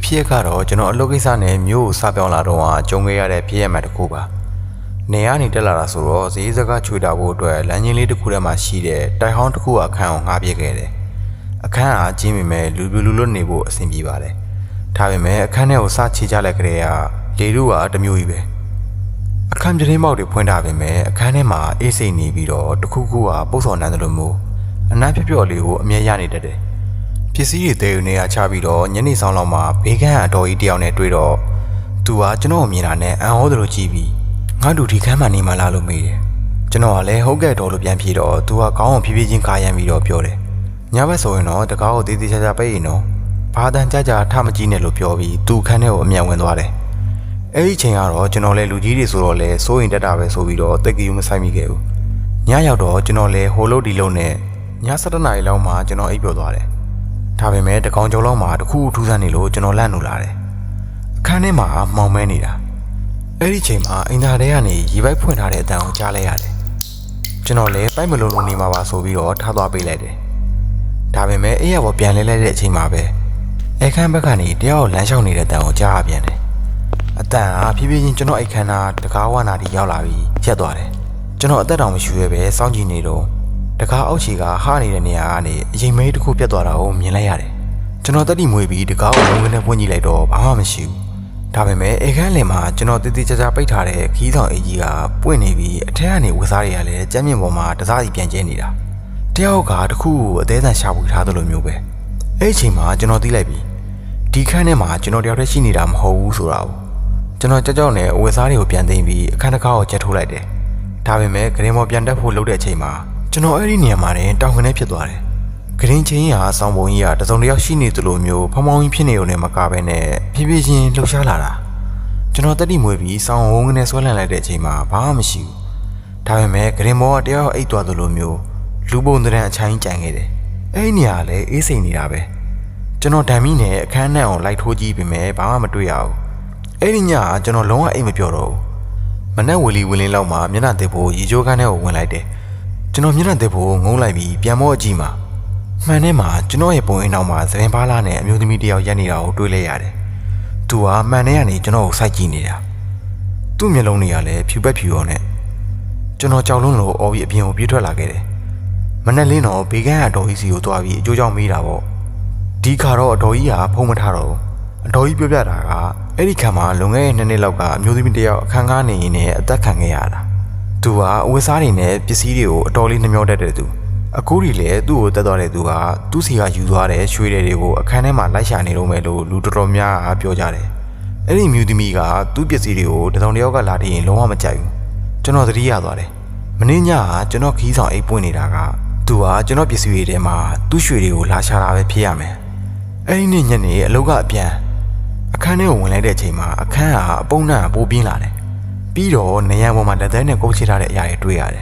ဖြစ်ကတော့ကျွန်တော်အလုပ်ကိစ္စနဲ့မြို့ကိုစပြောင်းလာတော့ကြုံခဲ့ရတဲ့ဖြစ်ရမှန်တစ်ခုပါနေရနေတက်လာတာဆိုတော့ဈေးစကားချွေတာဖို့အတွက်လမ်းချင်းလေးတစ်ခုထဲမှာရှိတဲ့တိုင်ဟောင်းတစ်ခုအခန်းကိုငှားပြခဲ့တယ်အခန်းကကြီးမိမဲ့လူပြလူလွတ်နေဖို့အဆင်ပြေပါတယ်ဒါပေမဲ့အခန်းထဲကိုစချေကြလိုက်ကြတဲ့လေလူကတမျိုးကြီးပဲအခန်းပြတင်းပေါက်တွေဖွင့်ထားပေမဲ့အခန်းထဲမှာအေးစိမ့်နေပြီးတော့တခုခုကပုတ်စော်နန်းတယ်လို့မျိုးအနမ်းဖြော့ဖြော့လေးကိုအမြဲရနေတတ်တယ်ပစ္စည်းတွေတဲယူနေရချပြီးတော့ညနေဆောင်လောက်မှာဘေးကန်းအတော်ကြီးတယောက်နဲ့တွေ့တော့သူကကျွန်တော်မြင်တာနဲ့အံ့ဩသလိုကြည့်ပြီးငါတို့ဒီခန်းမှာနေမှလားလို့မေးတယ်ကျွန်တော်ကလည်းဟုတ်ကဲ့တော်လို့ပြန်ပြေတော့သူကခေါင်းအောင်ဖြည်းဖြည်းချင်းခါရမ်းပြီးတော့ပြောတယ်ညဘက်ဆိုရင်တော့တကားကိုတေးသေးချာချာပိတ်ရင်တော့ဘာတန်ကြကြထမကြည့်နဲ့လို့ပြောပြီးသူခန်းထဲကိုအမြန်ဝင်သွားတယ်အဲ့ဒီချိန်ကတော့ကျွန်တော်လည်းလူကြီးတွေဆိုတော့လဲစိုးရင်တက်တာပဲဆိုပြီးတော့တက်ကြီးမဆိုင်မိခဲ့ဘူးညရောက်တော့ကျွန်တော်လည်းဟိုလုတ်ဒီလုံးနဲ့ည7 နာရီလောက်မှကျွန်တော်အိပ်ပျော်သွားတယ်ဒါပေမဲ့တကောင်ကျော်လောက်မှတခုထူးဆန်းနေလို့ကျွန်တော်လန့်လို့လာတယ်အခန်းထဲမှာမှောင်မဲနေတာအဲ့ဒီချိန်မှာအင်တာထဲကနေရေပိုက်ဖွင့်ထားတဲ့အတန်ကိုကြားလိုက်ရတယ်ကျွန်တော်လည်းပိုက်မလုံးလုံးနေမှာပါဆိုပြီးတော့ထားသွားပေးလိုက်တယ်ဒါပေမဲ့အဲ့ရပေါ်ပြန်လဲလိုက်တဲ့အချိန်မှာပဲအခန်းဘက်ကနေတယောက်လမ်းလျှောက်နေတဲ့အတန်ကိုကြားရပြန်တယ်အတန်ကဖြည်းဖြည်းချင်းကျွန်တော်အခန်းသားတကားဝနာတီရောက်လာပြီးရက်သွားတယ်ကျွန်တော်အသက်တောင်မရှိရဲပဲစောင့်ကြည့်နေတော့တကားအောက်ခြေကဟားနေတဲ့နေရာကနေအရင်မေးတစ်ခုပြတ်သွားတာကိုမြင်လိုက်ရတယ်ကျွန်တော်တက်တိမွေးပြီးတကားကိုလုံးဝနဲ့ဖွင့်ကြည့်လိုက်တော့ဘာမှမရှိဘူးဒါပေမဲ့အခန်းလင်မှာကျွန်တော်တည်တည်ချာချာပိတ်ထားတဲ့ခီးဆောင်အေးကြီးကပွင့်နေပြီးအထက်ကနေဝစားတွေကလည်းကြမ်းမြင့်ပေါ်မှာတစားစီပြန်ကျဲနေတာတယောက်ကတခုကိုအသေးအံရှာဖွေထားသလိုမျိုးပဲအဲ့ဒီချိန်မှာကျွန်တော်သိလိုက်ပြီဒီခန်းထဲမှာကျွန်တော်တယောက်တည်းရှိနေတာမဟုတ်ဘူးဆိုတာကိုကျွန်တော်ကြောက်နဲ့ဝစားတွေကိုပြန်သိမ်းပြီးအခန်းတစ်ခါကိုကျက်ထိုးလိုက်တယ်ဒါပေမဲ့ဂရင်မော်ပြန်တက်ဖို့လုပ်တဲ့အချိန်မှာကျွန်တော်အဲ့ဒီနေရာမှာတောင်ခနဲ့ဖြစ်သွားတယ်ဂရင်ချင်းကဆောင်းပုံကြီးကတစုံတစ်ယောက်ရှိနေသလိုမျိုးဖောင်းဖောင်းကြီးဖြစ်နေုံနဲ့မကဘဲနဲ့ဖြည်းဖြည်းချင်းလှုပ်ရှားလာတာကျွန်တော်တက်တိမွေးပြီးဆောင်းဝုန်းကနေဆွဲလန့်လိုက်တဲ့အချိန်မှာဘာမှမရှိဘူးဒါပေမဲ့ဂရင်မော်ကတယောက်အိတ်သွားသလိုမျိုးလူပုံတရံအချိုင်းကြံခဲ့တယ်အဲ့ဒီနေရာလည်းအေးစိမ်နေတာပဲကျွန်တော်ဓာမီနဲ့အခန်းထဲအောင်လိုက်ထိုးကြည့်ပေမဲ့ဘာမှမတွေ့ရဘူးအဲ့ဒီညကကျွန်တော်လုံးဝအိတ်မပြောတော့ဘူးမနက်ဝီလီဝင်းလင်းလောက်မှာမျက်နှာသစ်ဖို့ရေချိုးခန်းထဲကိုဝင်လိုက်တယ်ကျွန်တော်မျက်နှာသစ်ဖို့ငုံလိုက်ပြီးပြန်မော့အကြည့်မှာမှန်ထဲမှာကျွန်တော်ရဲ့ပုံအိမ်နောက်မှာသပင်ပါးလားနဲ့အမျိုးသမီးတယောက်ရက်နေတာကိုတွေ့လိုက်ရတယ်သူကမှန်ထဲကနေကျွန်တော်ကိုစိုက်ကြည့်နေတာသူ့မျက်လုံးတွေကလည်းဖြူပက်ဖြူရောနဲ့ကျွန်တော်ကြောက်လွန်းလို့အော်ပြီးအပြင်ကိုပြေးထွက်လာခဲ့တယ်မနက်လင်းတော့ဘေကန်းအတော်ကြီးစီကိုသွားပြီးအကျိုးကြောင့်မေးတာပေါ့ဒီခါတော့အတော်ကြီးကဖုံးမထားတော့အတော်ကြီးပြောပြတာကအဲ့ဒီခံမှာလွန်ခဲ့တဲ့2 နှစ်လောက်ကအမျိုးသမီးတယောက်အခန်းကားနေရင်လည်းအသက်ခံခဲ့ရတာသူကအဝတ်စားတွေနဲ့ပစ္စည်းတွေကိုအတော်လေးနှမျောတတ်တဲ့သူအခုဒီလေသူ့ကိုတက်သွားတဲ့သူကသူ့စီကယူသွားတဲ့ရွှေတွေကိုအခန်းထဲမှာလိုက်ရှာနေတော့မယ်လို့လူတော်တော်များပြောကြတယ်အဲ့ဒီမျိုးသမီးကသူ့ပစ္စည်းတွေကိုတစုံတစ်ယောက်ကလာတင်ရင်လုံးဝမကြိုက်ဘူးကျွန်တော်သတိရသွားတယ်မင်းညကကျွန်တော်ခီးဆောင်အိပ်ပွင့်နေတာကသူကကျွန်တော်ပစ္စည်းတွေထဲမှာသူ့ရွှေတွေကိုလာရှာတာပဲဖြစ်ရမယ်အဲ့ဒီနေ့ညနေအလုပ်ကအပြန်အခန်းထဲကိုဝင်လိုက်တဲ့အချိန်မှာအခန်းကအပုံနဲ့ပိုးပြင်းလာတယ်ပြီးတော့နေရန်ပေါ်မှာလက်သေးနဲ့ကုတ်ချထားတဲ့အရာတွေတွေ့ရတယ်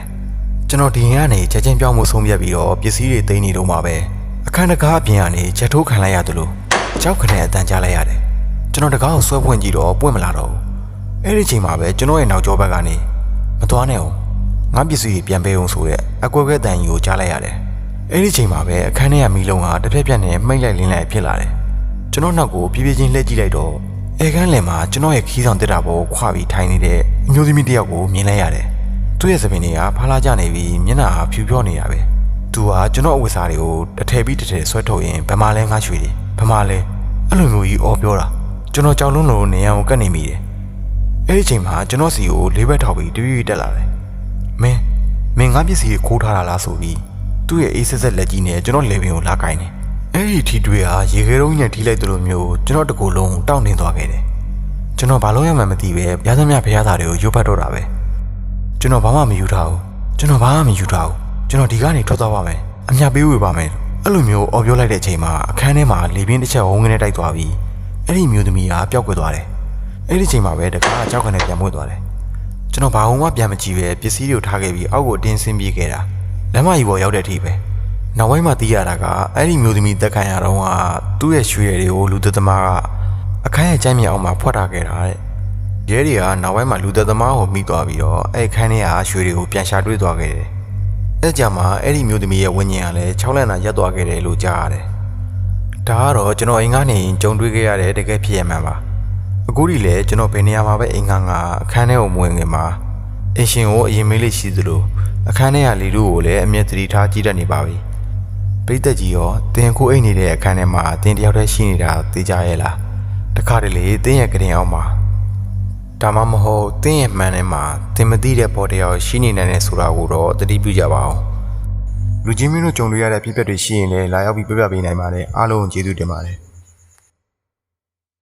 ကျွန်တော်ဒီရင်ကနေချက်ချင်းပြောင်းမှုဆုံးဖြတ်ပြီးတော့ပစ္စည်းတွေသိမ်းနေတော့မှပဲအခန်းတကားအပြင်ကနေချက်ထိုးခံလိုက်ရတယ်လို့ကြောက်ခနဲ့အတန်ကြားလိုက်ရတယ်ကျွန်တော်တကားကိုဆွဲဖွင့်ကြည့်တော့ပွင့်မလာတော့ဘူးအဲ့ဒီချိန်မှာပဲကျွန်တော်ရဲ့နောက်ကျောဘက်ကနေမသွားနဲ့အောင်ငါပစ္စည်းတွေပြန်ပေးအောင်ဆိုတဲ့အကွက်ကွက်တန်ကြီးကိုကြားလိုက်ရတယ်အဲ့ဒီချိန်မှာပဲအခန်းထဲကမီးလုံးကတစ်ပြက်ပြက်နဲ့မှိတ်လိုက်လင်းလိုက်ဖြစ်လာတယ်ကျွန်တော်နောက်ကိုဖြည်းဖြည်းချင်းလှည့်ကြည့်လိုက်တော့အဲခန်းလင်မှာကျွန်တော်ရဲ့ခီးဆောင်တက်တာပေါ်ခွာပြီးထိုင်နေတဲ့အမျိုးသမီးတစ်ယောက်ကိုမြင်လိုက်ရတယ်သူ့ရဲ့သပင်တွေကဖားလာကျနေပြီးမျက်နှာဖြူပြောနေတာပဲသူကကျွန်တော်အဝတ်စားတွေကိုတစ်ထည်ပြီးတစ်ထည်ဆွဲထုတ်ရင်ဘယ်မှာလဲငါရွှေတွေဘယ်မှာလဲအဲ့လိုမျိုးကြီးအော်ပြောတာကျွန်တော်ကြောက်လွန်းလို့နေရာကိုကတ်နေမိတယ်အဲ့ဒီချိန်မှာကျွန်တော်စီကိုလေးဘက်ထောက်ပြီးတရွေ့တက်လာတယ်မင်းငါပစ္စည်းကိုခိုးထားတာလားဆိုပြီးသူ့ရဲ့အေးဆက်ဆက်လက်ကြီးနဲ့ကျွန်တော်လေပင်ကိုလာကိုင်းတယ်အဲ့ဒီထီတွေဟာရေခဲတုံးနဲ့ထိလိုက်သလိုမျိုးကျွန်တော်တကူလုံးတောင့်တင်းသွားခဲ့တယ်ကျွန်တော်ဘာလို့ရမှန်းမသိပဲရသမျှဖျားသားတွေကိုရုပ်ဖတ်တော့တာပဲကျွန်တော်ဘာမှမယူထားဘူးကျွန်တော်ဒီကနေထွက်သွားပါမယ်အမြပေးဝေပါမယ်အဲ့လိုမျိုးအော်ပြောလိုက်တဲ့အချိန်မှာအခန်းထဲမှာလေပြင်းတစ်ချက်ဝုန်းကနေတိုက်သွားပြီးအဲ့ဒီမျိုးသမီးကပျောက်ကွယ်သွားတယ်အဲ့ဒီချိန်မှာပဲတကားကြောက်ခနဲ့ပြန်မွေ့သွားတယ်ကျွန်တော်ဘာမှပြန်မကြည့်ပဲပစ္စည်းတွေကိုထားခဲ့ပြီးအောက်ကိုအတင်းဆင်းပြေးခဲ့တာလမ်းမကြီးပေါ်ရောက်တဲ့အထိပဲနောက်ပိုင်းမှာသိရတာကအဲ့ဒီမျိုးသမီးတက်ခံရတော့သူ့ရဲ့ရွှေရည်တွေကိုလူသက်သမားကအခန်းရဲ့ကျမ်းမြေအောင်မှာဖွက်ထားခဲ့တာတဲ့ရဲတွေကနောက်ပိုင်းမှာလူသက်သမားကိုမိသွားပြီးတော့အဲ့ခန်းထဲကရွှေတွေကိုပြန်ရှာတွေ့သွားခဲ့တယ်အဲ့ကြမှာအဲ့ဒီမျိုးသမီးရဲ့ဝိညာဉ်ကလည်း6 လမ်းသာရက်သွားခဲ့တယ်လို့ကြားရတယ် ဒါကတော့ကျွန်တော်အိမ်ကနေကြုံတွေ့ခဲ့ရတဲ့တကယ်ဖြစ်ရမှန်ပါအခုဒီလေကျွန်တော်ဘယ်နေရာမှာပဲအိမ်ကအခန်းထဲကိုမဝင်ခင်မှာအရှင်ကိုအရင်မေးလေးရှိသလိုအခန်းထဲကလေတို့ကိုလည်းအမျက်သတိထားကြည့်တတ်နေပါပြီပိတ်သက်ကြီးရောတင်ခုအိတ်နေတဲ့အခန်းထဲမှာတင်တယောက်တည်းရှိနေတာသိကြရဲ့လားတခါတလေတင်းရဲ့ကရင်အောင်မှာဒါမှမဟုတ်တင်းရဲ့မှန်ထဲမှာတင်မသိတဲ့ပေါ်တယောက်ရှိနေနိုင်တယ်ဆိုတာကိုတော့သတိပြုကြပါအောင်လူချင်းမျိုးတို့ကြုံတွေ့ရတဲ့ဖြစ်ပျက်တွေရှိရင်လည်းလာရောက်ပြီးပြပြပေးနိုင်ပါတယ်အားလုံးကျေးဇူးတင်ပါတယ်